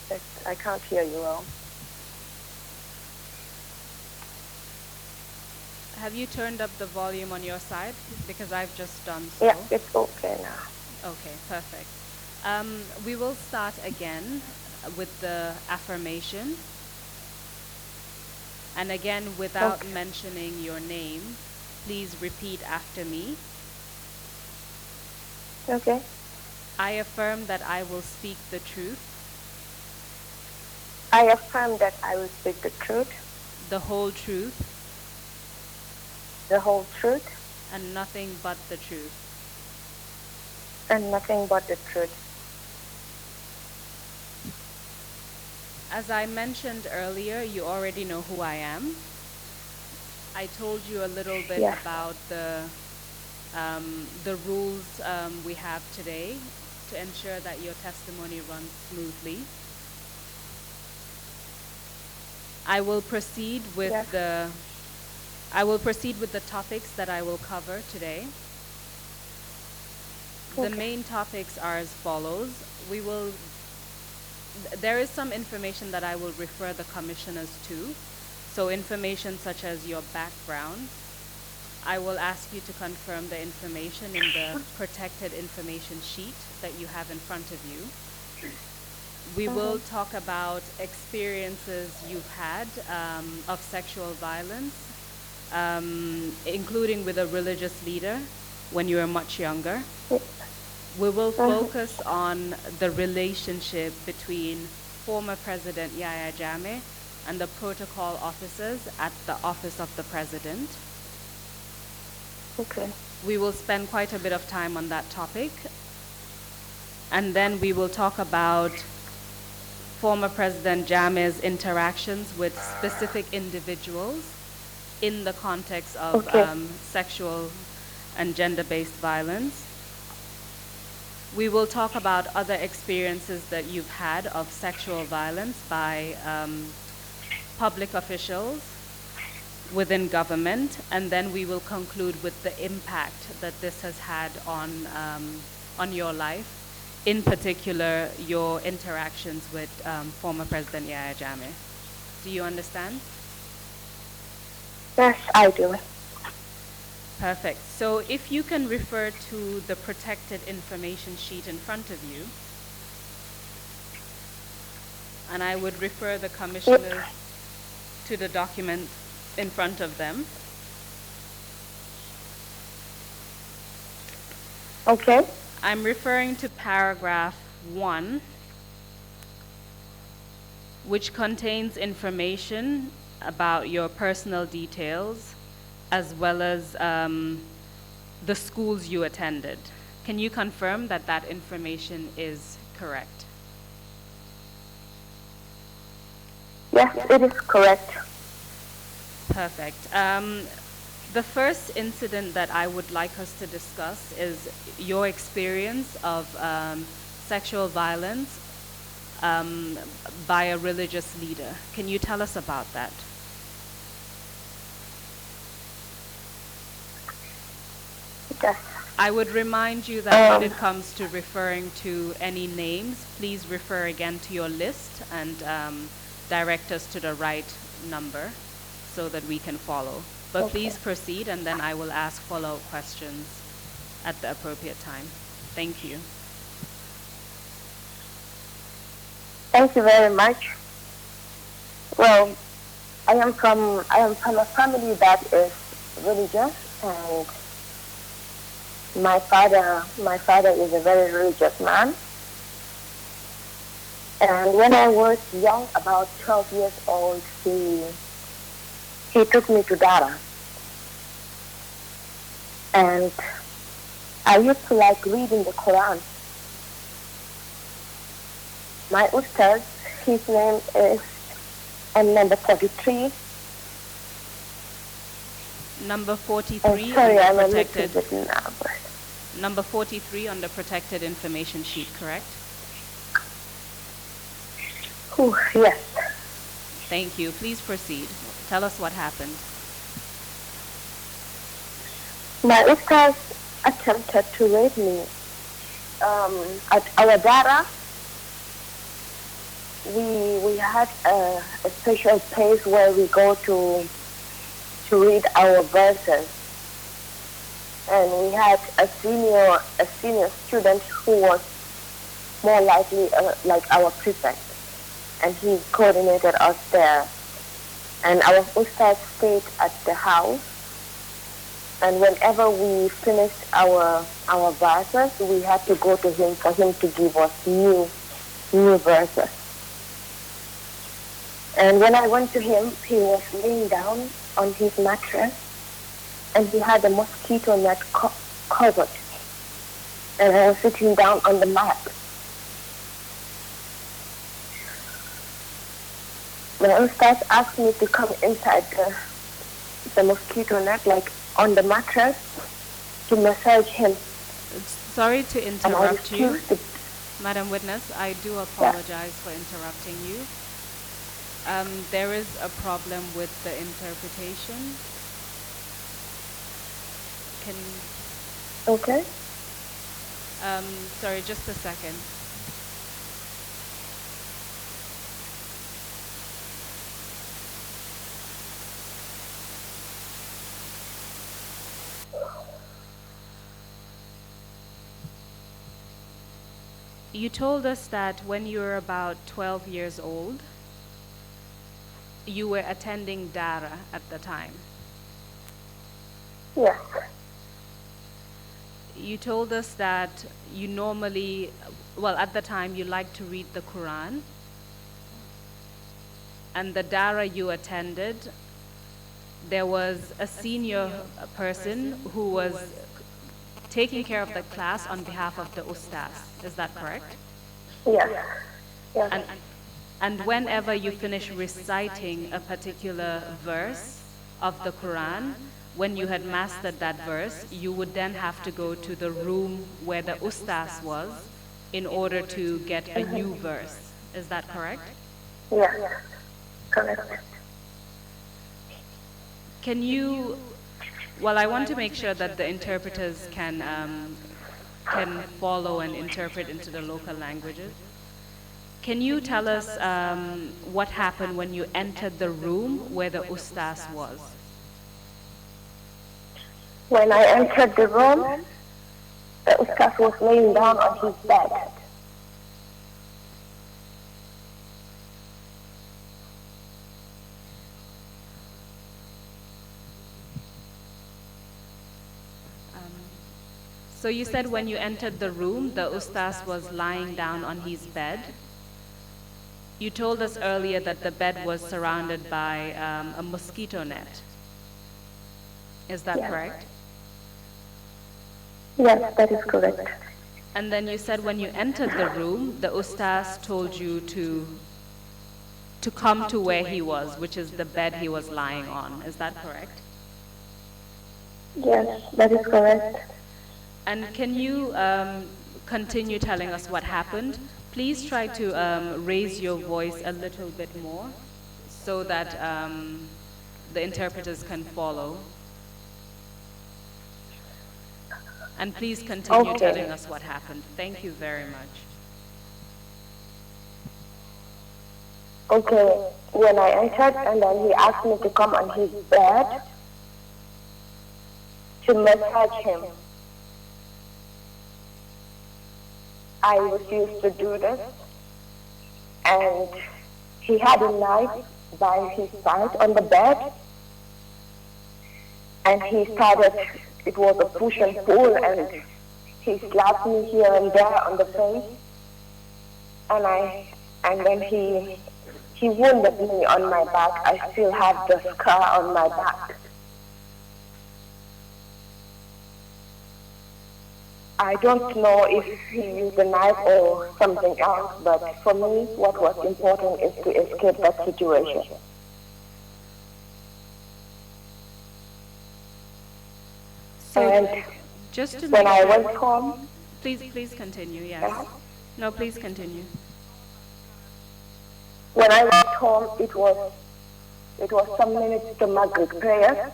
God, I can't hear you well. Have you turned up the volume on your side? Because I've just done so. Yeah, it's okay now. Okay, perfect. We will start again with the affirmation. And again, without mentioning your name, please repeat after me. Okay. I affirm that I will speak the truth, I affirm that I will speak the truth, the whole truth, the whole truth, and nothing but the truth. and nothing but the truth. As I mentioned earlier, you already know who I am. I told you a little bit about the rules we have today to ensure that your testimony runs smoothly. I will proceed with the topics that I will cover today. The main topics are as follows. There is some information that I will refer the commissioners to. So information such as your background. I will ask you to confirm the information in the protected information sheet that you have in front of you. We will talk about experiences you've had of sexual violence, including with a religious leader when you were much younger. We will focus on the relationship between former President Yahya Jammeh and the protocol officers at the Office of the President. Okay. We will spend quite a bit of time on that topic. And then we will talk about former President Jammeh's interactions with specific individuals in the context of sexual and gender-based violence. We will talk about other experiences that you've had of sexual violence by public officials within government, and then we will conclude with the impact that this has had on your life, in particular your interactions with former President Yahya Jammeh. Do you understand? Yes, I do. Perfect. So if you can refer to the protected information sheet in front of you, and I would refer the commissioners to the document in front of them. Okay. I'm referring to paragraph 1, which contains information about your personal details as well as the schools you attended. Can you confirm that that information is correct? Yes, it is correct. Perfect. The first incident that I would like us to discuss is your experience of sexual violence by a religious leader. Can you tell us about that? Yes. I would remind you that when it comes to referring to any names, please refer again to your list and direct us to the right number so that we can follow. But please proceed, and then I will ask follow-up questions at the appropriate time. Thank you. Thank you very much. Well, I am from a family that is religious, and my father is a very religious man. And when I was young, about 12 years old, he took me to Dara. And I used to like reading the Quran. My ustaz, his name is number 43. Number 43 sorry, on the I'm protected. a little bit nervous. Number 43 on the protected information sheet, correct? Yes. Thank you. Please proceed. Tell us what happened. My ustaz attempted to rape me at our Dara, we had a special place where we go to read our verses, and we had a senior student who was more likely like our prefect, and he coordinated us there. And our ustad stayed at the house, and whenever we finished our verses, we had to go to him for him to give us new verses. And when I went to him, he was laying down on his mattress, and he had a mosquito net covered, and I was sitting down on the mat. My ustad asked me to come inside the mosquito net, like on the mattress, to massage him. Sorry to interrupt you, Madam Witness. I do apologize for interrupting you. There is a problem with the interpretation. Okay. Sorry, just a second. You told us that when you were about 12 years old, you were attending Dara at the time. Yes. You told us that you normally, well, at the time you liked to read the Quran, and the Dara you attended, there was a senior person who was taking care of the class on behalf of the ustaz. Is that correct? Yes. Yes. And whenever you finish reciting a particular verse of the Quran, when you had mastered that verse, you would then have to go to the room where the ustaz was in order to get a new verse. Is that correct? Yes. Correct. Can you, well, I want to make sure that the interpreters can follow and interpret into the local languages. Can you tell us what happened when you entered the room where the ustaz was? When I entered the room, the ustaz was laying down on his bed. So you said when you entered the room, the ustaz was lying down on his bed. You told us earlier that the bed was surrounded by a mosquito net. Is that correct? Yes, that is correct. And then you said when you entered the room, the ustaz told you to come to where he was, which is the bed he was lying on. Is that correct? Yes, that is correct. And can you continue telling us what happened? Please try to raise your voice a little bit more so that the interpreters can follow. And please continue telling us what happened. Thank you very much. Okay, when I entered, and then he asked me to come on his bed to massage him. I refused to do this, and he had a knife by his side on the bed, and he started, it was a push and pull, and he slapped me here and there on the face, and then he wounded me on my back. I still have the scar on my back. I don't know if he used a knife or something else, but for me, what was important is to escape that situation. So And just to when make I sure, went home, please continue, yes. No, please continue. when I went home, it was some minutes to Maghrib prayers,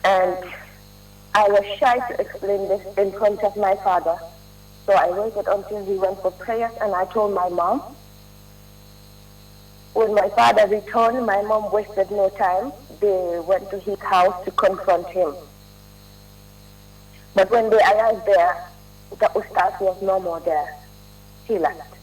and I was shy to explain this in front of my father. So I waited until he went for prayers, and I told my mom, When my father returned, my mom wasted no time. They went to his house to confront him. But when they arrived there, the Ustaz was no more there. He left.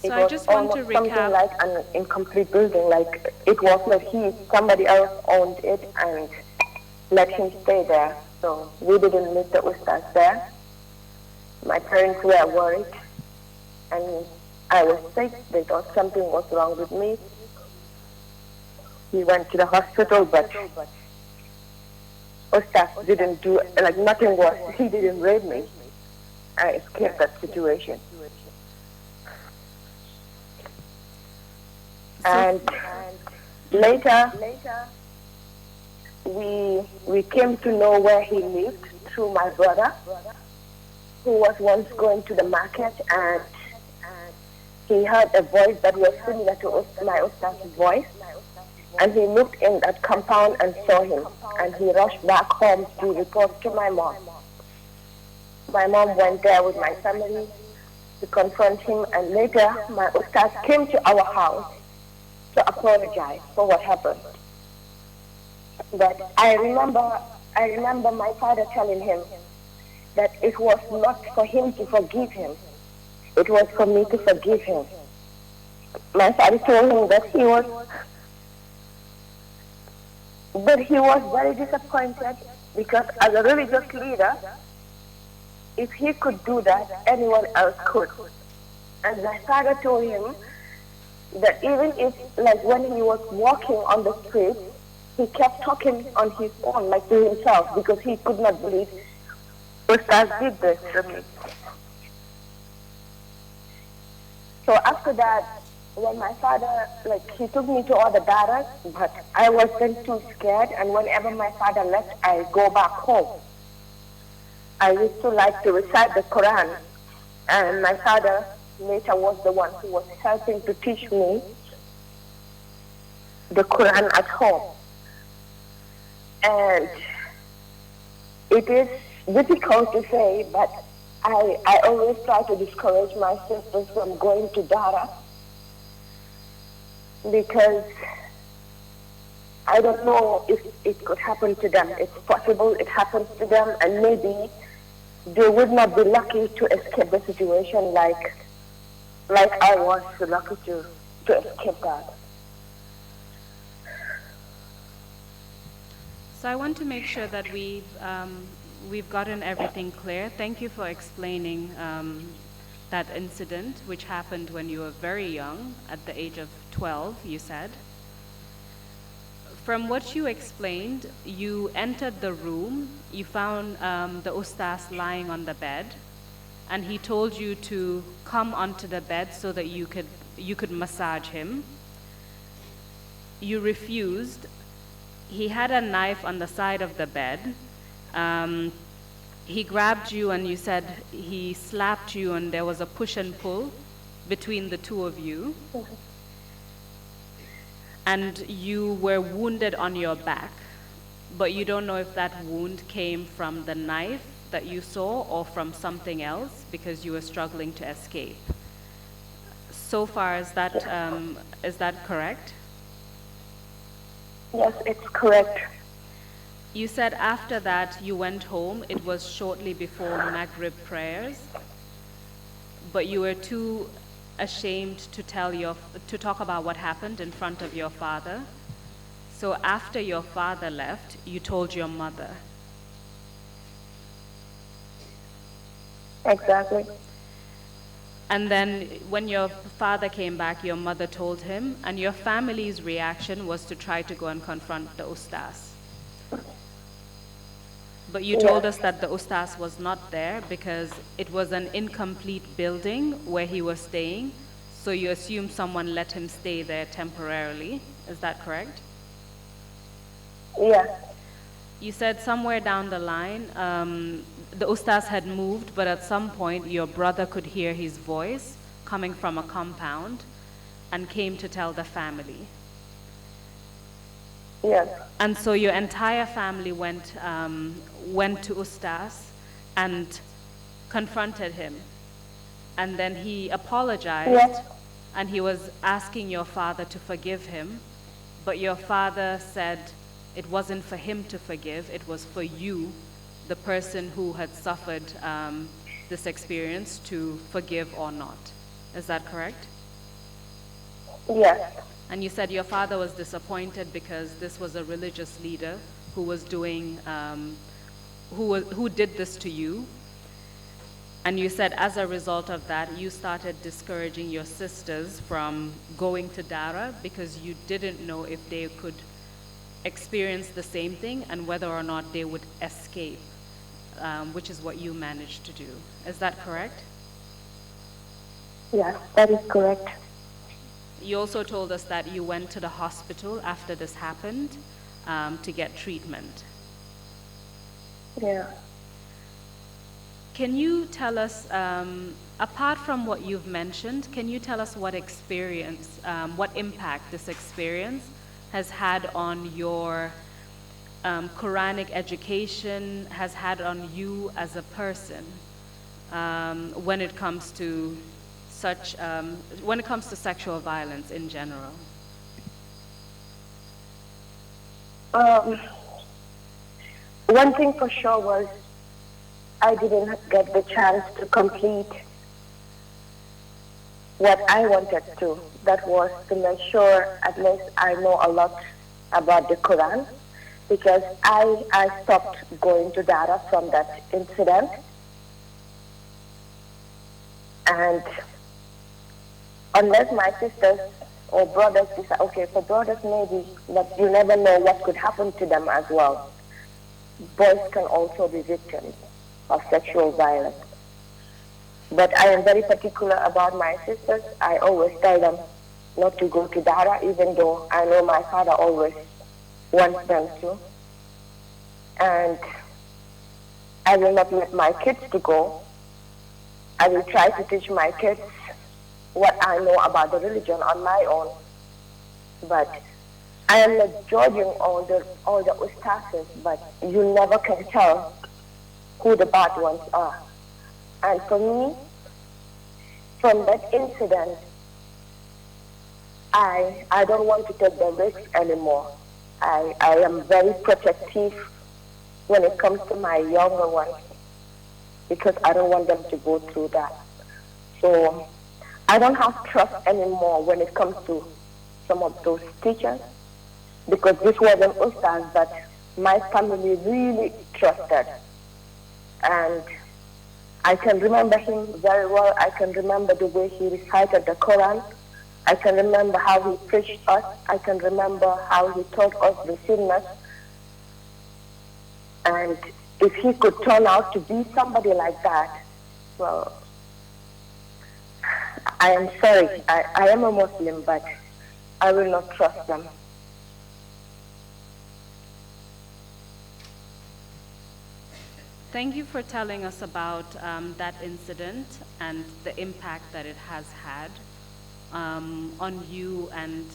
So It I was just want to almost something recap. like an incomplete building, like it was not somebody else owned it and let him stay there. So we didn't meet the Ustaz there. My parents were worried and I was sick. They thought something was wrong with me. We went to the hospital, but Ustaz didn't do, like nothing was, he didn't raid me. I escaped that situation. And later, we came to know where he lived through my brother, who was once going to the market, and he heard a voice that was similar to my Ustaz's voice, and he looked in that compound and saw him, and he rushed back home to report to my mom. My mom went there with my family to confront him, and later my Ustaz came to our house to apologize for what happened. But I remember my father telling him that it was not for him to forgive him. It was for me to forgive him. My father told him that he was very disappointed because as a religious leader, if he could do that, anyone else could. And my father told him that even if, like when he was walking on the street, he kept talking on his own, like to himself, because he could not believe Ustaz did this to me. So after that, when my father, like he took me to all the daras, but I was then too scared, and whenever my father left, I go back home. I used to like to recite the Quran, and my father later was the one who was helping to teach me the Quran at home. And it is difficult to say, but I always try to discourage my sisters from going to Dara because I don't know if it could happen to them. It's possible it happens to them, and maybe they would not be lucky to escape the situation like I was lucky to escape that. So I want to make sure that we've gotten everything clear. Thank you for explaining that incident, which happened when you were very young, at the age of 12, you said. From what you explained, you entered the room, you found the Ustaz lying on the bed, and he told you to come onto the bed so that you could massage him. You refused. He had a knife on the side of the bed. He grabbed you and you said he slapped you and there was a push and pull between the two of you. And you were wounded on your back, but you don't know if that wound came from the knife that you saw or from something else because you were struggling to escape. So far, is that correct? Yes, it's correct. You said after that you went home, it was shortly before Maghrib prayers, but you were too ashamed to talk about what happened in front of your father. So after your father left, you told your mother. Exactly. And then when your father came back, your mother told him, and your family's reaction was to try to go and confront the Ustaz. But you told us that the Ustaz was not there because it was an incomplete building where he was staying, so you assume someone let him stay there temporarily. Is that correct? Yeah. You said somewhere down the line, the Ustaz had moved, but at some point your brother could hear his voice coming from a compound and came to tell the family. Yes. And so your entire family went to Ustaz and confronted him. and then he apologized, Yes. and he was asking your father to forgive him, but your father said it wasn't for him to forgive, it was for you, the person who had suffered this experience, to forgive or not. Is that correct? Yes. And you said your father was disappointed because this was a religious leader who was doing, who did this to you. And you said as a result of that, you started discouraging your sisters from going to Dara because you didn't know if they could experience the same thing and whether or not they would escape, which is what you managed to do. Is that correct? Yes, that is correct. You also told us that you went to the hospital after this happened to get treatment. Yeah. Can you tell us, apart from what you've mentioned, can you tell us what experience, what impact this experience has had on your Quranic education, has had on you as a person when it comes to when it comes to sexual violence in general? One thing for sure was I didn't get the chance to complete what I wanted to. That was to make sure at least I know a lot about the Quran, because I stopped going to Dara from that incident. And unless my sisters or brothers decide, okay, for brothers maybe, but you never know what could happen to them as well. Boys can also be victims of sexual violence. But I am very particular about my sisters. I always tell them not to go to Dara, even though I know my father always wants them to. And I will not let my kids to go. I will try to teach my kids what I know about the religion on my own. But I am not judging all the ustazes, but you never can tell who the bad ones are. And for me, from that incident, I don't want to take the risk anymore. I am very protective when it comes to my younger ones, because I don't want them to go through that. So I don't have trust anymore when it comes to some of those teachers, because this was an ustaz that my family really trusted. And I can remember him very well. I can remember the way he recited the Quran. I can remember how he preached us. I can remember how he taught us the sunnah. And if he could turn out to be somebody like that, well, I am sorry. I am a Muslim, but I will not trust them. Thank you for telling us about that incident and the impact that it has had on you and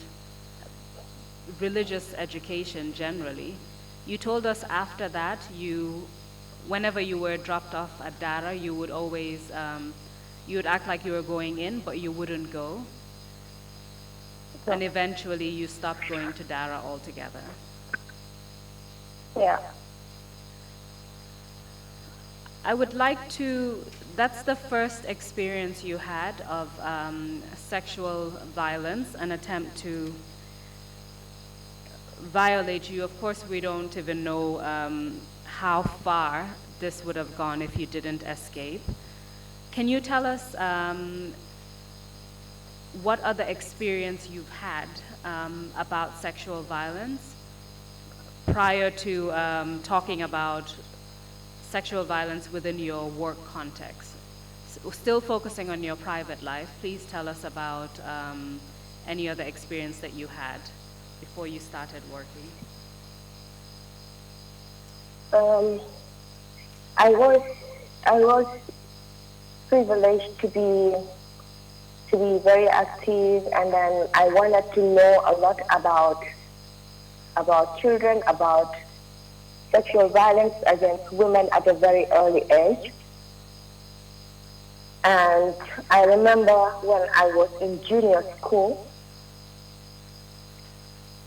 religious education generally. You told us after that, whenever you were dropped off at Dara, you would always, you would act like you were going in, but you wouldn't go. And eventually you stopped going to Dara altogether. Yeah. I would like to, that's the first experience you had of sexual violence, an attempt to violate you. Of course, we don't even know how far this would have gone if you didn't escape. Can you tell us what other experience you've had about sexual violence prior to talking about sexual violence within your work context? Still focusing on your private life, please tell us about any other experience that you had before you started working. I was privileged to be very active, and then I wanted to know a lot about children, about sexual violence against women at a very early age. And I remember when I was in junior school,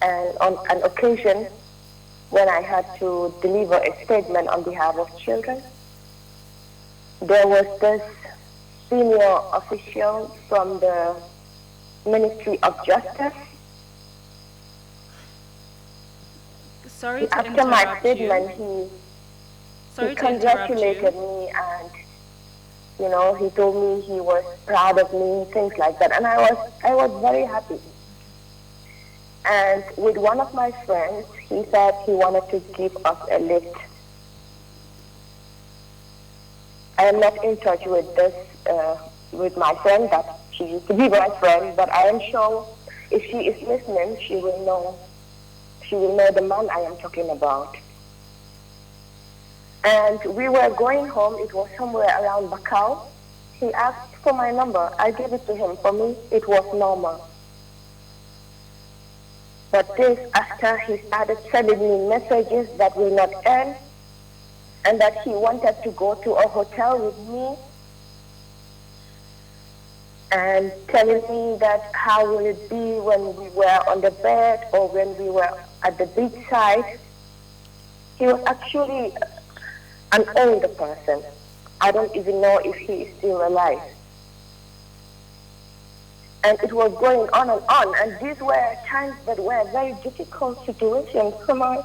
and on an occasion when I had to deliver a statement on behalf of children, there was this senior official from the Ministry of Justice. Sorry to After my interrupt statement, you. he Sorry to interrupt congratulated you. me, and he told me he was proud of me, things like that, and I was very happy. And with one of my friends, he said he wanted to give us a lift. I am not in touch with this with my friend that she used to be my friend, but I am sure if she is listening, she will know the man I am talking about. And we were going home. It was somewhere around Bakau. He asked for my number. I gave it to him. For me, it was normal. But this, after he started sending me messages that will not end, and that he wanted to go to a hotel with me, and telling me that how will it be when we were on the bed or when we were at the beachside. He was actually an older person. I don't even know if he is still alive. And it was going on, and these were times that were very difficult situations for my.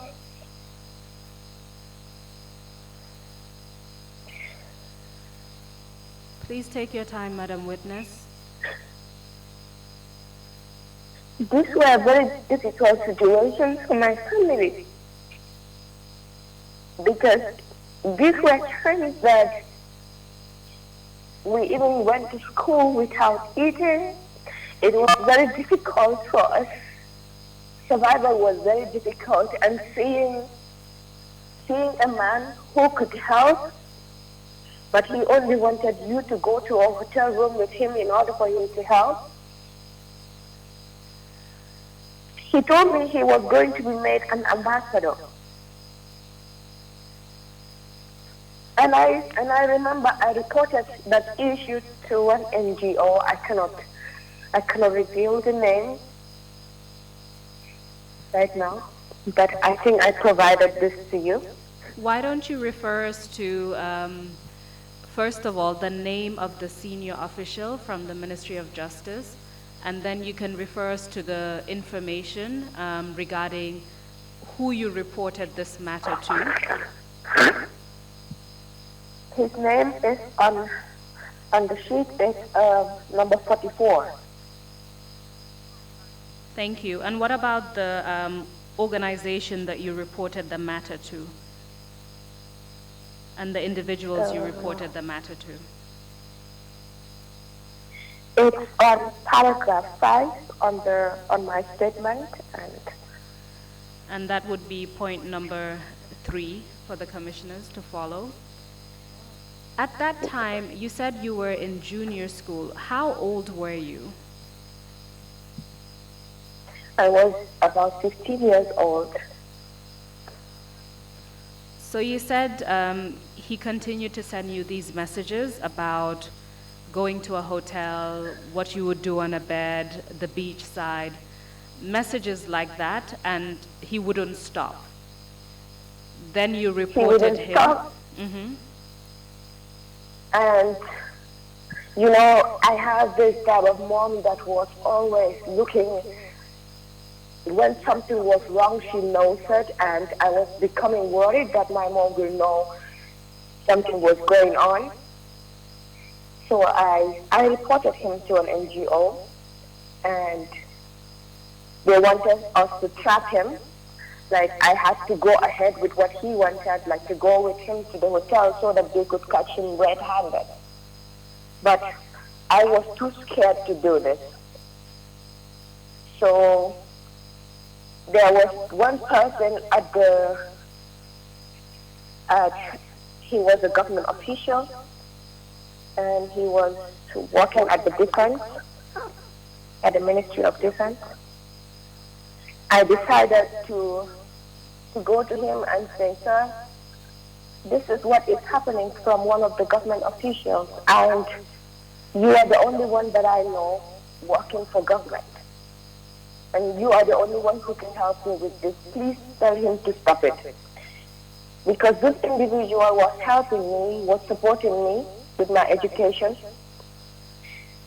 Please take your time, Madam Witness. These were very difficult situations for my family, because these were times that we even went to school without eating. It was very difficult for us. Survival was very difficult, and seeing a man who could help, but he only wanted you to go to a hotel room with him in order for him to help. He told me he was going to be made an ambassador. And I remember I reported that issue to one NGO. I cannot reveal the name right now, but I think I provided this to you. Why don't you refer us to, first of all, the name of the senior official from the Ministry of Justice, and then you can refer us to the information regarding who you reported this matter to. His name is on the sheet, is number 44. Thank you. And what about the organization that you reported the matter to? And the individuals you reported the matter to? It's on paragraph 5 on my statement, and that would be point number 3 for the commissioners to follow. At that time, you said you were in junior school. How old were you? I was about 15 years old. So you said he continued to send you these messages about going to a hotel, what you would do on a bed, the beach side, messages like that, and he wouldn't stop. Then you reported him. Stop. Mm-hmm. And, I have this type of mom that was always looking. When something was wrong, she knows it, and I was becoming worried that my mom will know something was going on. So I reported him to an NGO, and they wanted us to trap him. Like, I had to go ahead with what he wanted, like to go with him to the hotel so that they could catch him red-handed. But I was too scared to do this. So there was one person he was a government official, and he was working at the defense, at the Ministry of Defense. I decided to go to him and say, sir, this is what is happening from one of the government officials, and You are the only one that I know working for government. And you are the only one who can help me with this. Please tell him to stop it. Because this individual was helping me, was supporting me with my education.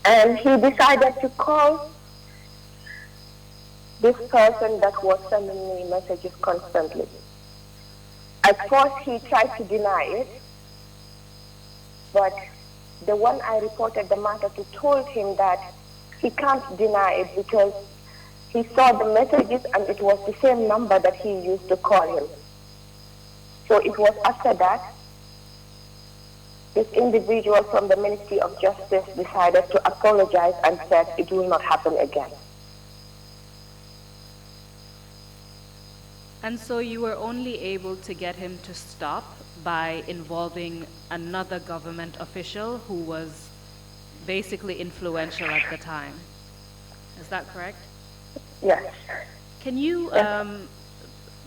And he decided to call this person that was sending me messages constantly. At first, he tried to deny it, but the one I reported the matter to told him that he can't deny it because he saw the messages and it was the same number that he used to call him. So it was after that, this individual from the Ministry of Justice decided to apologize and said it will not happen again. And so you were only able to get him to stop by involving another government official who was basically influential at the time. Is that correct? Yes. Can you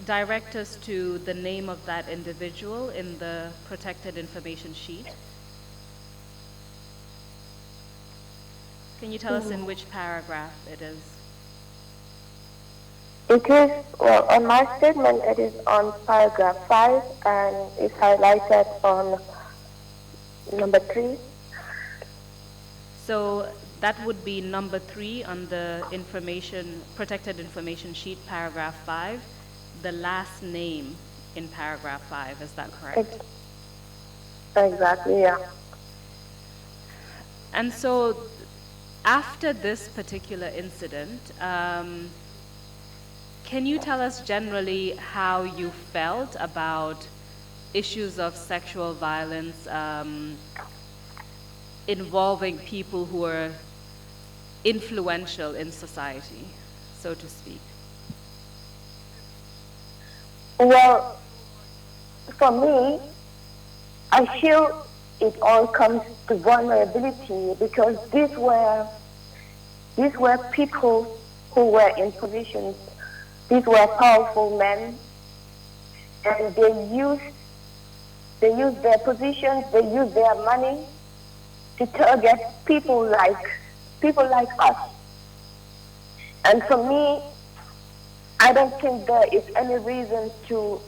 direct us to the name of that individual in the protected information sheet? Can you tell us in which paragraph it is? It is, well, on my statement, it is on paragraph 5 and it's highlighted on number 3. So that would be number 3 on the protected information sheet, paragraph 5, the last name in paragraph 5, is that correct? Exactly, yeah. And so after this particular incident, can you tell us generally how you felt about issues of sexual violence involving people who are influential in society, so to speak? Well, for me, I feel it all comes to vulnerability because these were people who were in positions. These were powerful men, and they used their positions, they used their money to target people like us. And for me, I don't think there is any reason to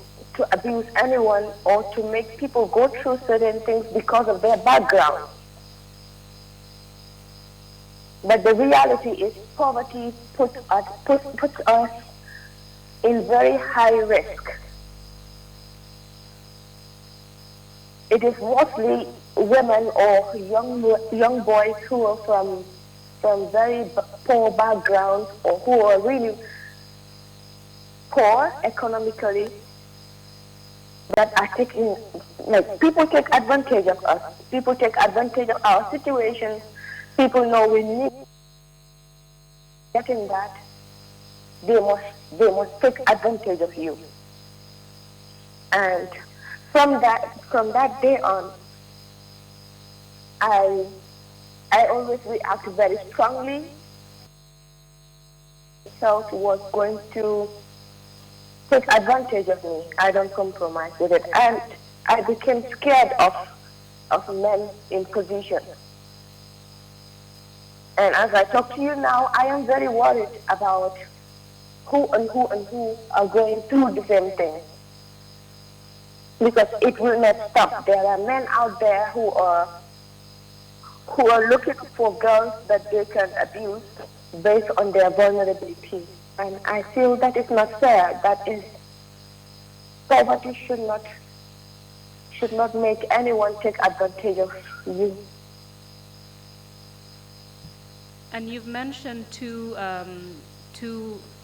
abuse anyone or to make people go through certain things because of their background. But the reality is poverty puts us in very high risk. It is mostly women or young boys who are from very poor backgrounds or who are really poor economically that are taking, like, people take advantage of us. People take advantage of our situation. People know we need getting that. They must take advantage of you. And from that day on, I always react very strongly. Felt was going to take advantage of me. I don't compromise with it. And I became scared of men in position. And as I talk to you now, I am very worried about who are going through the same thing. Because it will not stop. There are men out there who are looking for girls that they can abuse based on their vulnerability. And I feel that is not fair. That is, poverty should not make anyone take advantage of you. And you've mentioned two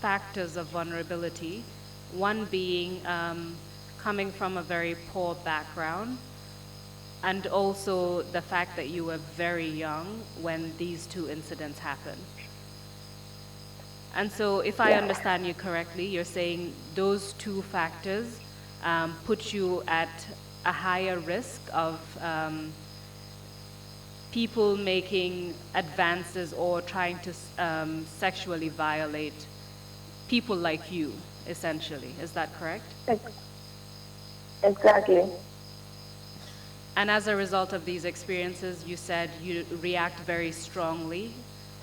factors of vulnerability, one being coming from a very poor background, and also the fact that you were very young when these two incidents happened. And so if I understand you correctly, you're saying those two factors put you at a higher risk of people making advances or trying to sexually violate people like you, essentially. Is that correct? Exactly. And as a result of these experiences, you said you react very strongly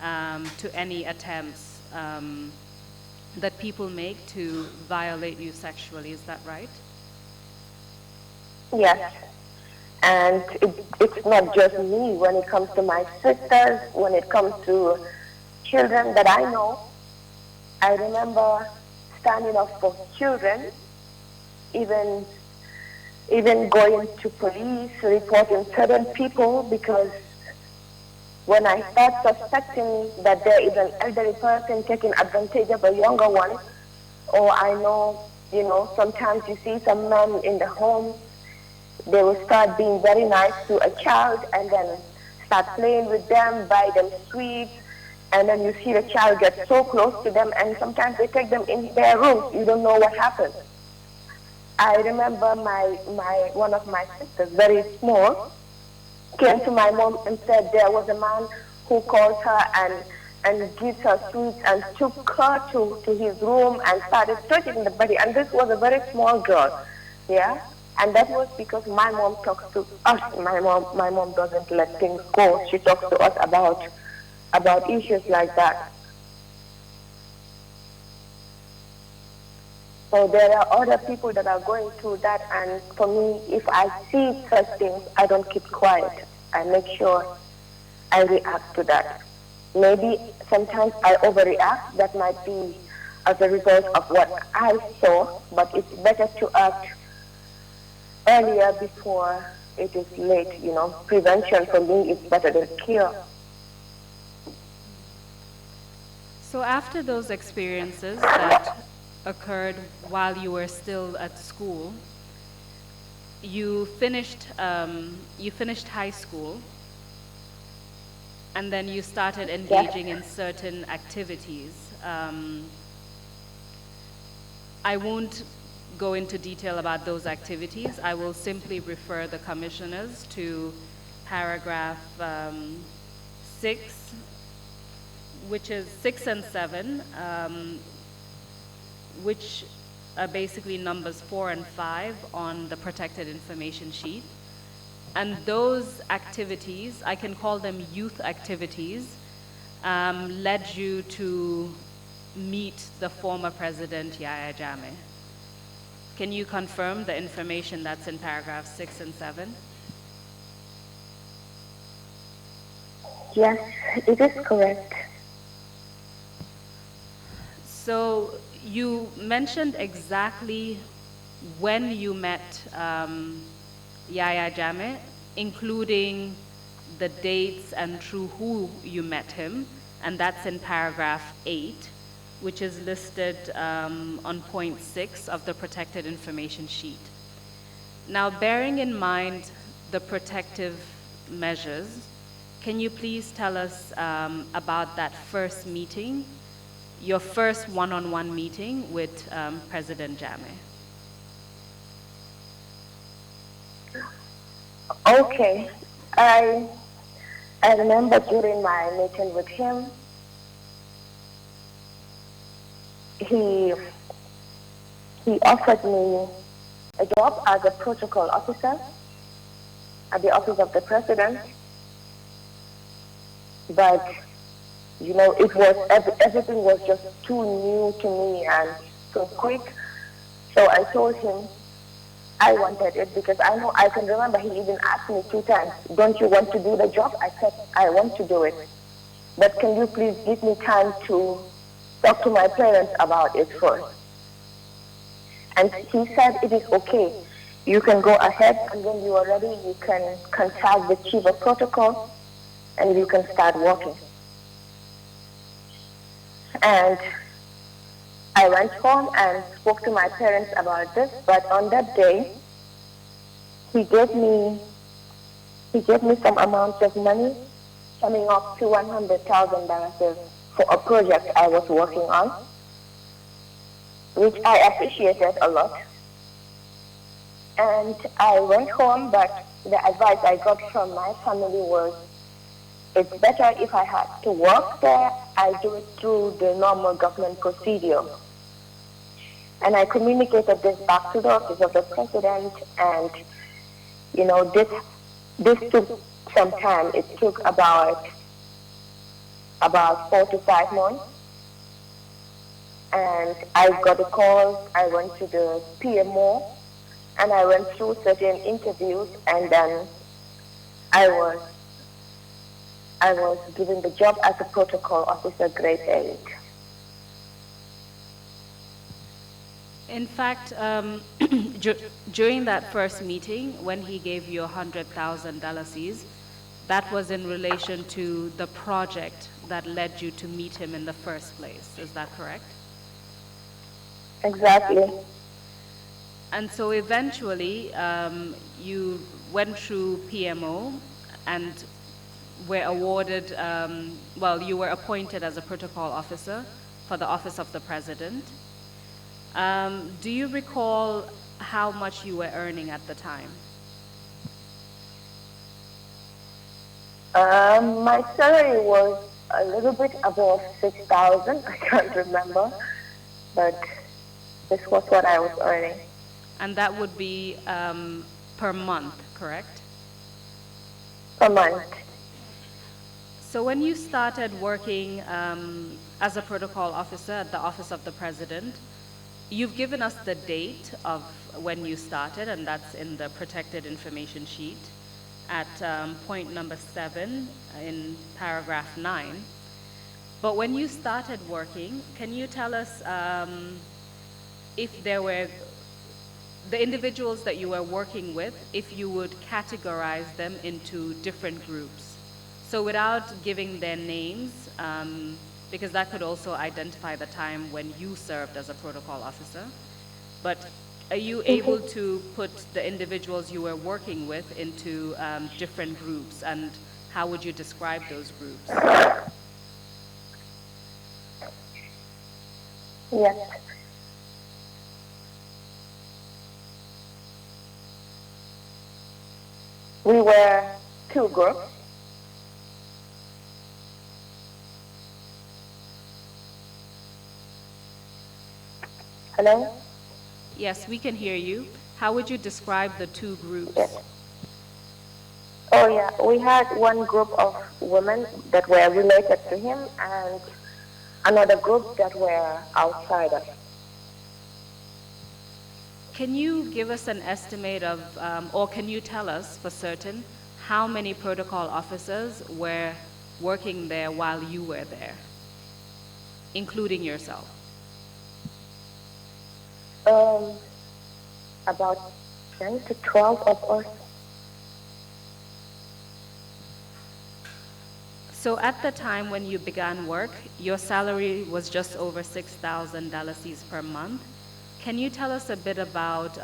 to any attempts that people make to violate you sexually. Is that right? Yes. And it's not just me. When it comes to my sisters, when it comes to children that I know, I remember standing up for children, even going to police, reporting certain people, because when I start suspecting that there is an elderly person taking advantage of a younger one, or I know, sometimes you see some men in the home, they will start being very nice to a child and then start playing with them, buy them sweets, and then you see the child get so close to them, and sometimes they take them in their rooms. You don't know what happened. I remember one of my sisters, very small, came to my mom and said there was a man who called her and gives her sweets and took her to his room and started touching the body. And this was a very small girl, yeah. And that was because my mom talks to us. My mom doesn't let things go. She talks to us about issues like that. So there are other people that are going through that, and for me, if I see such things, I don't keep quiet. I make sure I react to that. Maybe sometimes I overreact. That might be as a result of what I saw, but it's better to act earlier before it is late. Prevention for me is better than cure. So after those experiences that occurred while you were still at school, you finished high school, and then you started engaging in certain activities. I won't go into detail about those activities. I will simply refer the commissioners to paragraph 6, which is 6 and 7, which are basically numbers 4 and 5 on the protected information sheet. And those activities, I can call them youth activities, led you to meet the former president, Yahya Jammeh. Can you confirm the information that's in paragraphs 6 and 7? Yes, it is correct. So you mentioned exactly when you met Yahya Jammeh, including the dates and through who you met him, and that's in paragraph 8, which is listed on point 6 of the protected information sheet. Now, bearing in mind the protective measures, can you please tell us about that first meeting, your first one-on-one meeting with President Jammeh? Okay. I remember during my meeting with him, he offered me a job as a protocol officer at the office of the president. But everything was just too new to me and so quick. So I told him I wanted it because I can remember he even asked me 2 times, don't you want to do the job? I said, I want to do it. But can you please give me time to talk to my parents about it first? And he said, it is okay. You can go ahead, and when you are ready, you can contact the chief of protocol and you can start working. And I went home and spoke to my parents about this, but on that day, he gave me some amount of money, summing up to $100,000 for a project I was working on, which I appreciated a lot. And I went home, but the advice I got from my family was, it's better if I had to work there, I do it through the normal government procedure. And I communicated this back to the office of the president, and this took some time. It took about 4 to 5 months. And I got a call. I went to the PMO, and I went through certain interviews, and then I was given the job as a protocol officer, grade 8. In fact, during that first meeting, when he gave you 100,000 dollars, that was in relation to the project that led you to meet him in the first place. Is that correct? Exactly. And so eventually, you went through PMO and were awarded, you were appointed as a protocol officer for the Office of the President. Do you recall how much you were earning at the time? My salary was a little bit above 6,000. I can't remember, but this was what I was earning. And that would be per month, correct? Per month. So when you started working as a protocol officer at the Office of the President, you've given us the date of when you started, and that's in the protected information sheet at point number 7 in paragraph 9. But when you started working, can you tell us if there were the individuals that you were working with, if you would categorize them into different groups? So without giving their names, because that could also identify the time when you served as a protocol officer, but are you able to put the individuals you were working with into different groups, and how would you describe those groups? Yes. We were 2 groups. Hello? Yes, we can hear you. How would you describe the 2 groups? Yes. Oh yeah, we had one group of women that were related to him and another group that were outsiders. Can you give us an estimate of, or can you tell us for certain, how many protocol officers were working there while you were there, including yourself? About 10 to 12 of us. So at the time when you began work, your salary was just over $6,000 per month. Can you tell us a bit about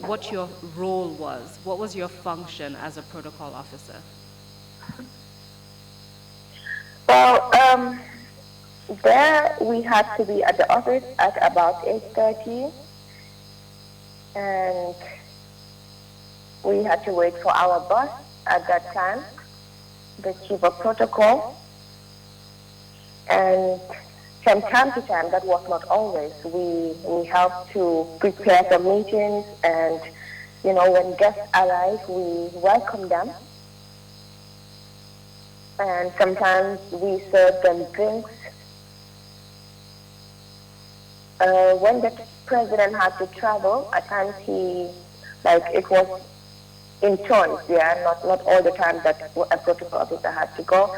what your role was? What was your function as a protocol officer? Well, there we had to be at the office at about 8:30, and we had to wait for our boss at that time, the chief of protocol. And from time to time, that was not always, we helped to prepare the meetings, and when guests arrive, we welcome them. And sometimes we serve them drinks. When the president had to travel, at times it was in choice, not all the time that a protocol officer had to go.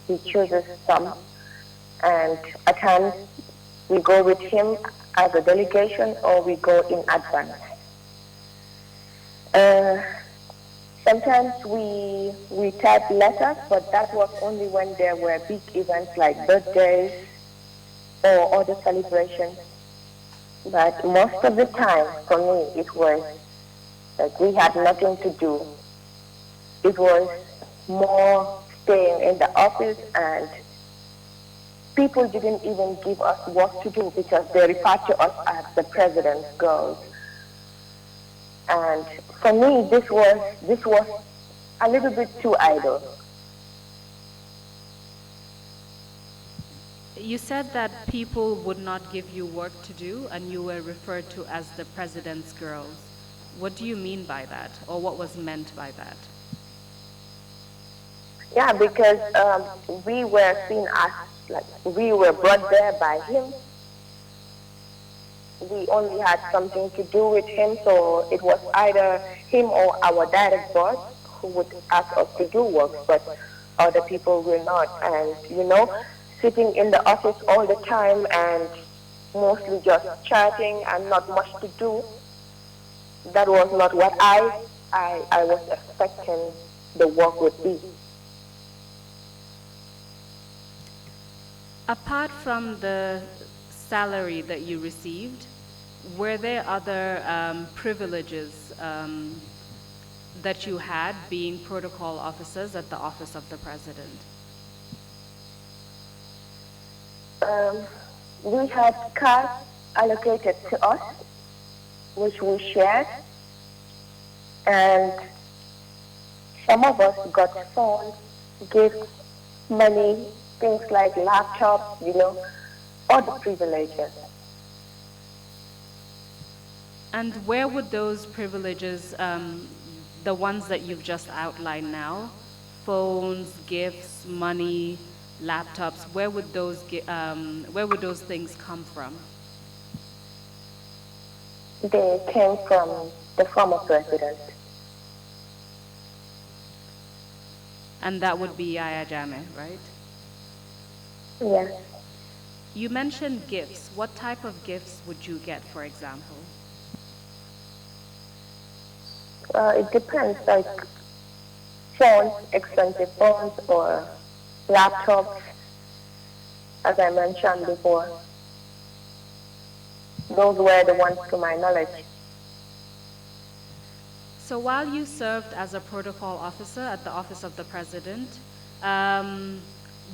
He chooses some, and at times we go with him as a delegation or we go in advance. Sometimes we type letters, but that was only when there were big events like birthdays or other celebrations. But most of the time, for me, it was like we had nothing to do. It was more staying in the office, and people didn't even give us work to do because they referred to us as the president's girls. And for me, this was a little bit too idle. You said that people would not give you work to do, and you were referred to as the president's girls. What do you mean by that, or what was meant by that? Yeah, because we were seen as, like, we were brought there by him. We only had something to do with him, so it was either him or our direct boss who would ask us to do work, but other people will not. And, sitting in the office all the time and mostly just chatting and not much to do, that was not what I was expecting the work would be. Apart from the salary that you received, were there other privileges that you had being protocol officers at the Office of the President? We had cars allocated to us, which we shared, and some of us got phones, gifts, money, things like laptops, all the privileges. And where would those privileges, the ones that you've just outlined now, phones, gifts, money, laptops, where would those things come from? They came from the former president. And that would be Yaya Jammeh, right? Yes. You mentioned gifts. What type of gifts would you get, for example? It depends, like phones, expensive phones, or laptops, as I mentioned before. Those were the ones to my knowledge. So while you served as a protocol officer at the Office of the President,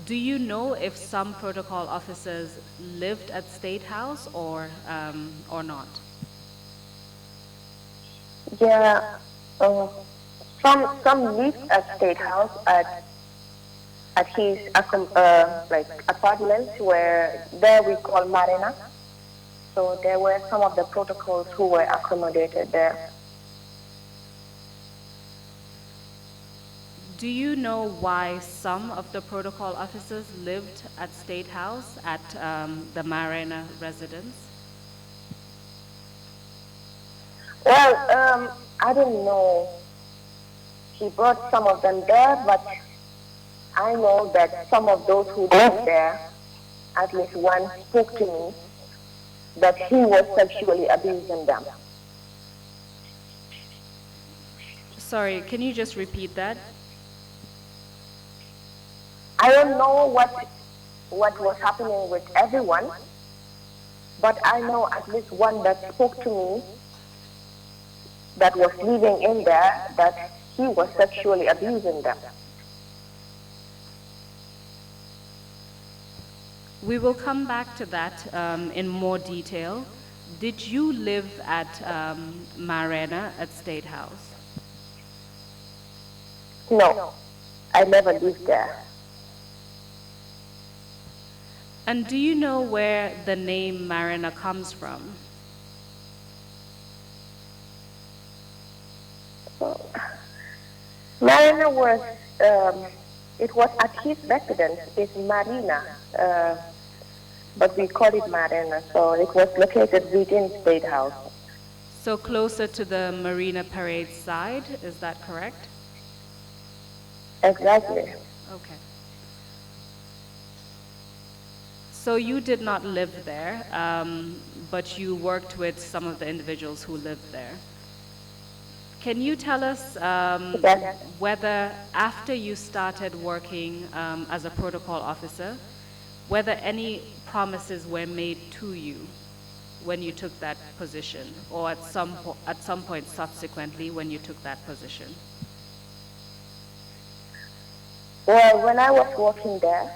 do you know if some protocol officers lived at State House or not? Yeah, some lived at State House at his like apartments, where there we call Marina. So there were some of the protocols who were accommodated there. Do you know why some of the protocol officers lived at State House at the Marina residence? Well, I don't know. He brought some of them there, but I know that some of those who lived there, at least one spoke to me that he was sexually abusing them. Sorry, can you just repeat that? I don't know what was happening with everyone, but I know at least one that spoke to me that was living in there, that he was sexually abusing them. We will come back to that in more detail. Did you live at Marina at State House? No, I never lived there. And do you know where the name Marina comes from? Marina was, it was at his residence, it's Marina, but we call it Marina, so it was located within State House. So closer to the Marina Parade side, is that correct? Exactly. Okay. So you did not live there, but you worked with some of the individuals who lived there. Can you tell us whether after you started working as a protocol officer, whether any promises were made to you when you took that position, or at some point subsequently when you took that position? Well, when I was working there,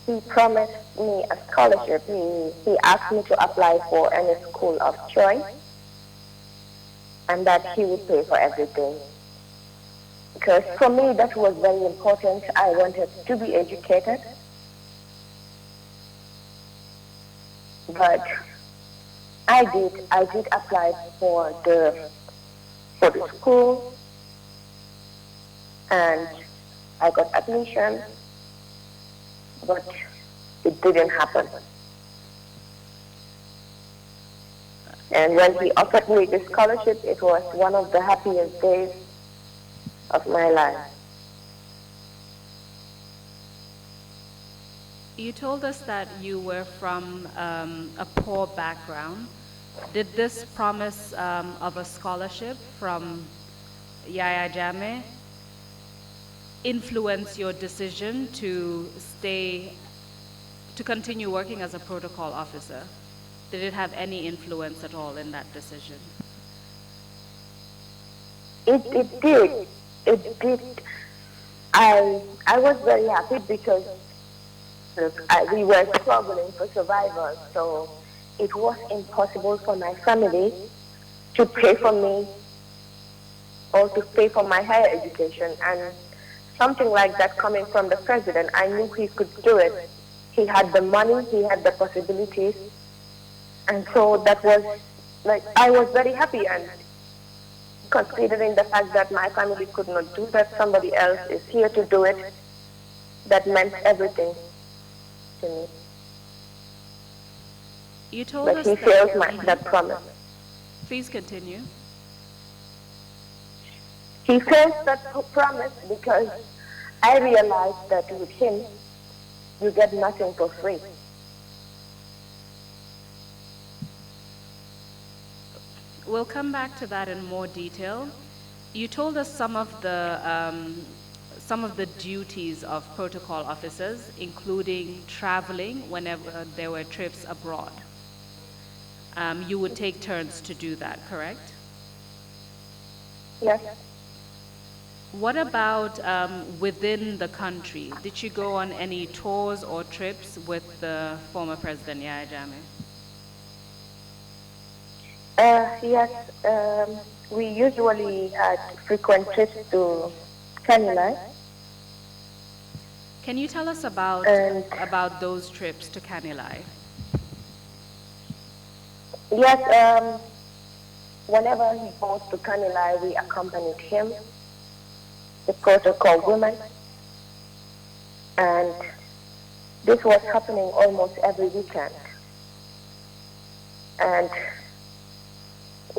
he promised me a scholarship. He asked me to apply for any school of choice, and that he would pay for everything. Because for me, that was very important. I wanted to be educated. But I did apply for the school, and I got admission, but it didn't happen. And when he offered me the scholarship, it was one of the happiest days of my life. You told us that you were from a poor background. Did this promise of a scholarship from Yaya Jammeh influence your decision to continue working as a protocol officer? Did it have any influence at all in that decision? It did. It did. I was very happy because look, we were struggling for survival, so it was impossible for my family to pay for me or to pay for my higher education. And something like that coming from the president, I knew he could do it. He had the money, he had the possibilities. And so that was, like, I was very happy, and considering the fact that my family could not do that, somebody else is here to do it, that meant everything to me. You told but us he that, failed that promise. Please continue. He failed that promise because I realized that with him, you get nothing for free. We'll come back to that in more detail. You told us some of the duties of protocol officers, including traveling whenever there were trips abroad. You would take turns to do that, correct? Yes. What about within the country? Did you go on any tours or trips with the former President Yahya Jammeh? Yes, we usually had frequent trips to Canada. Can you tell us about those trips to Kanilai? Yes, whenever he goes to Kanilai, we accompanied him, the protocol women, and this was happening almost every weekend. And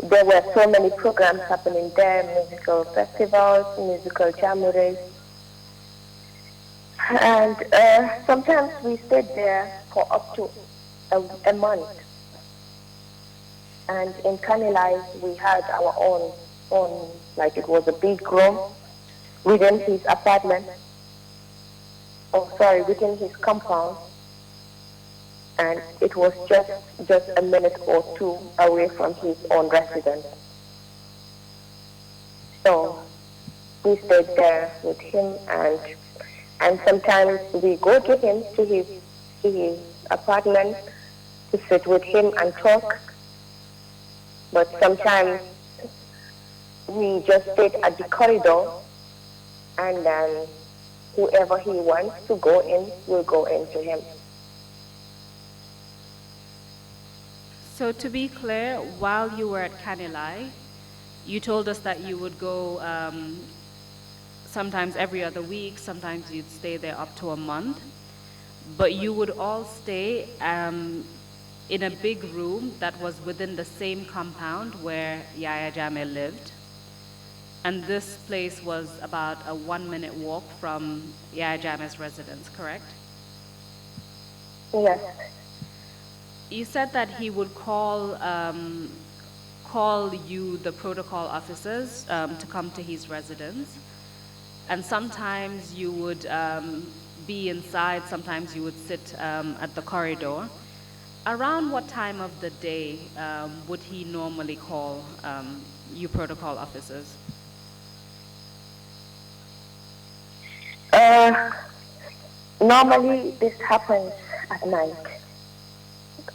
there were so many programs happening there, musical festivals, musical jamborees. And sometimes we stayed there for up to a month. And in Kanilai, we had our own, like it was a big room within his apartment, within his compound. And it was just a minute or two away from his own residence. So we stayed there with him, and sometimes we go to him to his apartment to sit with him and talk. But sometimes we just stayed at the corridor, and then whoever he wants to go in will go into him. So to be clear, while you were at Kanilai, you told us that you would go sometimes every other week, sometimes you'd stay there up to a month, but you would all stay in a big room that was within the same compound where Yahya Jammeh lived. And this place was about a 1-minute walk from Yahya Jammeh's residence, correct? Yes. You said that he would call you, the protocol officers, to come to his residence. And sometimes you would be inside, sometimes you would sit at the corridor. Around what time of the day would he normally call you protocol officers? Normally this happens at night.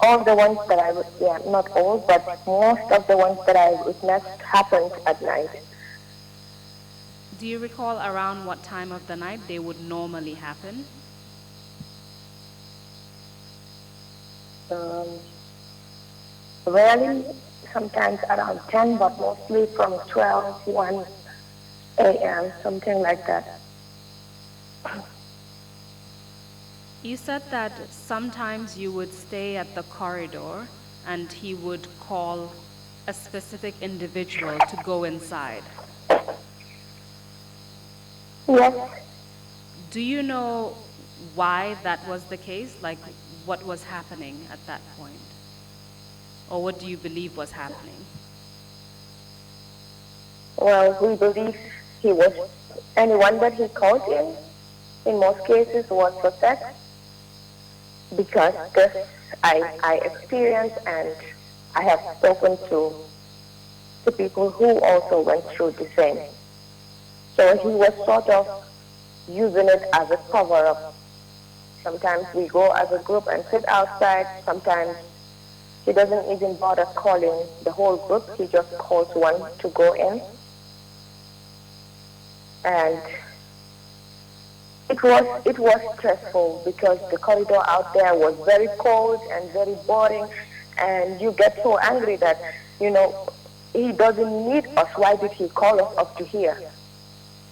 All the ones that not all, but most of the ones that I witnessed happened at night. Do you recall around what time of the night they would normally happen? Rarely, sometimes around 10, but mostly from 12, 1 a.m., something like that. You said that sometimes you would stay at the corridor and he would call a specific individual to go inside. Yes, Do you know why that was the case? Like, what was happening at that point? Or what do you believe was happening? well, we believe he was, anyone that he called in most cases was for sex, because this I experienced, and I have spoken to people who also went through the same. So he was sort of using it as a cover-up. Sometimes we go as a group and sit outside. Sometimes he doesn't even bother calling the whole group. He just calls one to go in. And it was stressful because the corridor out there was very cold and very boring, and you get so angry that, he doesn't need us. Why did he call us up to here?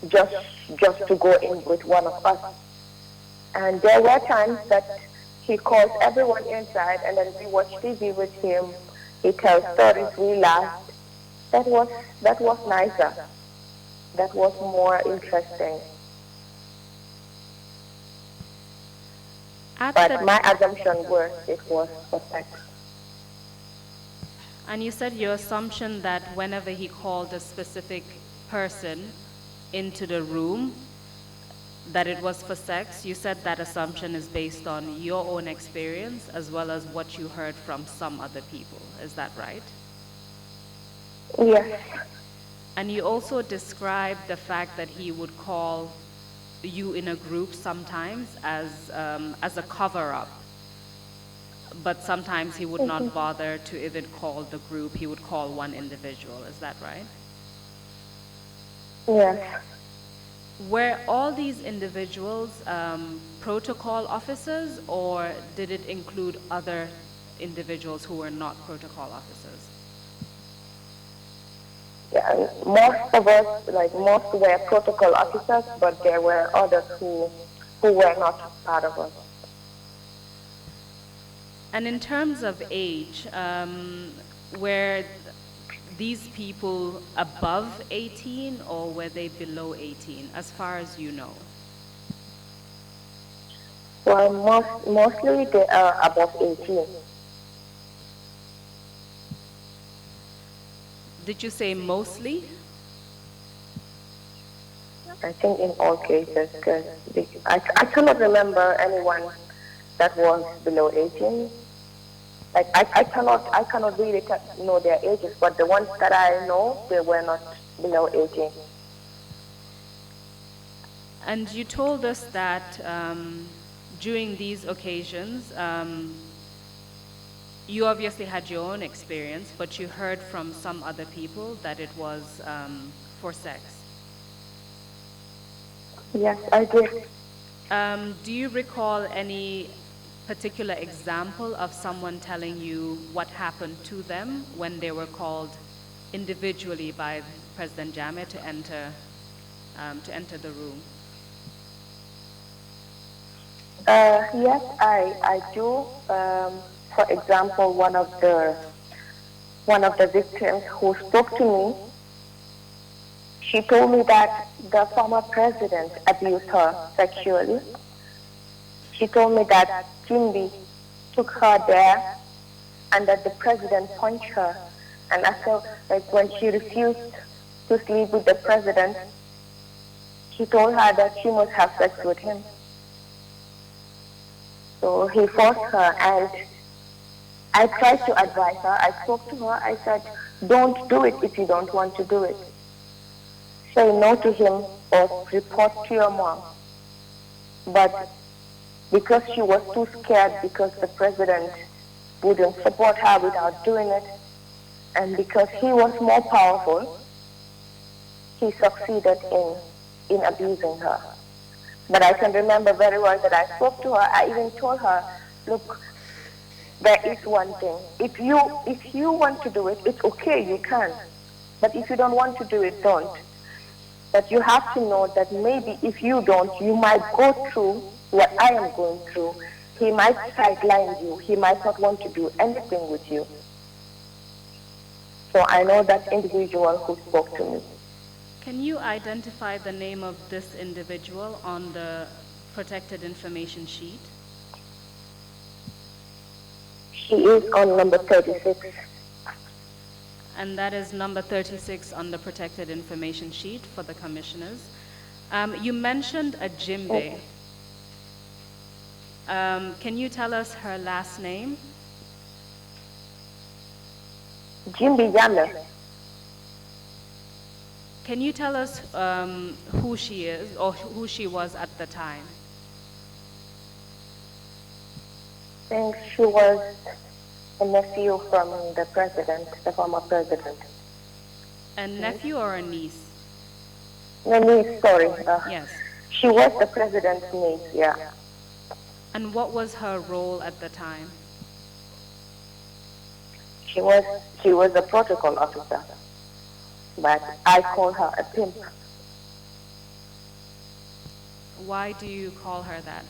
Just just to go in with one of us. And there were times that he calls everyone inside, and then we watch TV with him. He tells stories, we laughed. That was nicer. That was more interesting. But my assumption was it was for sex. And you said your assumption that whenever he called a specific person into the room, that it was for sex. You said that assumption is based on your own experience as well as what you heard from some other people. Is that right? Yes. And you also described the fact that he would call you in a group sometimes as a cover-up. But sometimes he would not bother to even call the group. He would call one individual. Is that right? Yes. Were all these individuals protocol officers, or did it include other individuals who were not protocol officers? Yeah, most of us, like most were protocol officers, but there were others who were not part of us. And in terms of age, were these people above 18 or were they below 18, as far as you know? Well, mostly they are above 18. Did you say mostly? I think in all cases, because I cannot remember anyone that was below 18. Like I cannot really know their ages, but the ones that I know, they were not below 18. And you told us that during these occasions, you obviously had your own experience, but you heard from some other people that it was for sex. Yes, I did. Do you recall any particular example of someone telling you what happened to them when they were called individually by President Jammeh to enter the room? Yes, I do. For example, one of the victims who spoke to me, she told me that the former president abused her sexually. She told me that Jimby took her there and that the president punched her. And after, like when she refused to sleep with the president, he told her that she must have sex with him. So he forced her, and I tried to advise her. I spoke to her. I said, don't do it if you don't want to do it. Say no to him or report to your mom. But because she was too scared, because the president wouldn't support her without doing it, and because he was more powerful, he succeeded in abusing her. But I can remember very well that I spoke to her. I even told her, look, there is one thing. If you want to do it, it's okay, you can. But if you don't want to do it, don't. But you have to know that maybe if you don't, you might go through what I am going through. He might sideline you. He might not want to do anything with you. So I know that individual who spoke to me. Can you identify the name of this individual on the protected information sheet? She is on number 36. And that is number 36 on the protected information sheet for the commissioners. You mentioned a Jimbe. Can you tell us her last name? Jimbi Yame. Can you tell us who she is or who she was at the time? I think she was a nephew from the president, the former president. A nephew or a niece? No, niece, sorry. Yes. She was the president's niece, yeah. And what was her role at the time? She was a protocol officer, but I call her a pimp. Why do you call her that?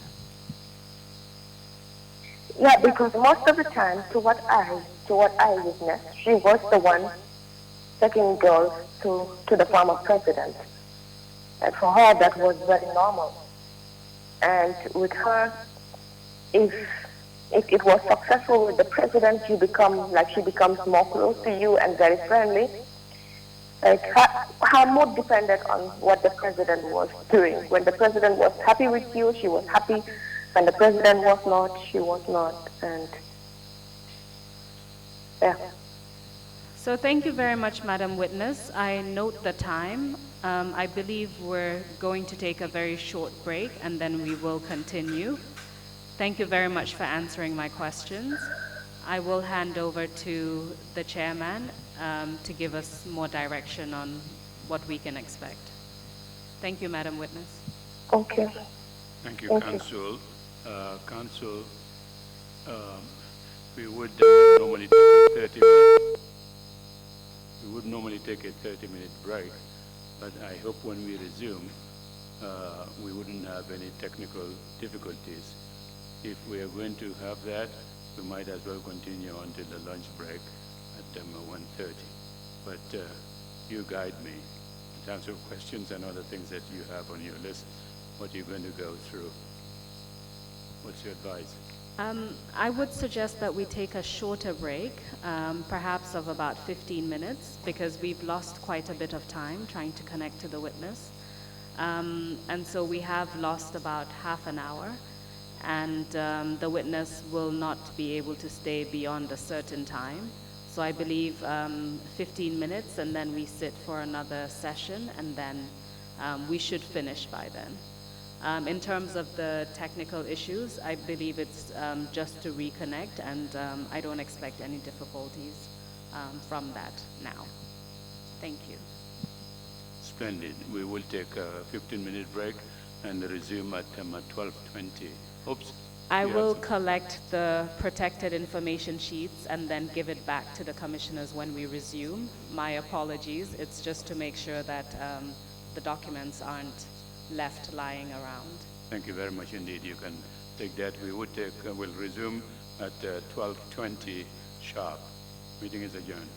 Yeah, because most of the time, to what I witnessed, she was the one taking girls to the former president. And for her, that was very normal. And with her, if it was successful with the president, she becomes more close to you and very friendly. Like her mood depended on what the president was doing. When the president was happy with you, she was happy. When the president was not, she was not. And yeah. So thank you very much, Madam Witness. I note the time. I believe we're going to take a very short break and then we will continue. Thank you very much for answering my questions. I will hand over to the chairman to give us more direction on what we can expect. Thank you, Madam Witness. Okay. Thank you, Thank Council. Council, we would normally take a 30-minute. We would normally take a 30-minute break, but I hope when we resume, we wouldn't have any technical difficulties. If we are going to have that, we might as well continue until the lunch break at 1:30. But you guide me in terms of questions and other things that you have on your list, what you're going to go through. What's your advice? I would suggest that we take a shorter break, perhaps of about 15 minutes, because we've lost quite a bit of time trying to connect to the witness. And so we have lost about half an hour, and the witness will not be able to stay beyond a certain time. So I believe 15 minutes, and then we sit for another session, and then we should finish by then. In terms of the technical issues, I believe it's just to reconnect, and I don't expect any difficulties from that now. Thank you. Splendid. We will take a 15-minute break and resume at 12:20. Oops. I will collect the protected information sheets and then give it back to the commissioners when we resume. My apologies. It's just to make sure that the documents aren't left lying around. Thank you very much indeed. You can take that. We would take, we'll resume at 12:20 sharp. Meeting is adjourned.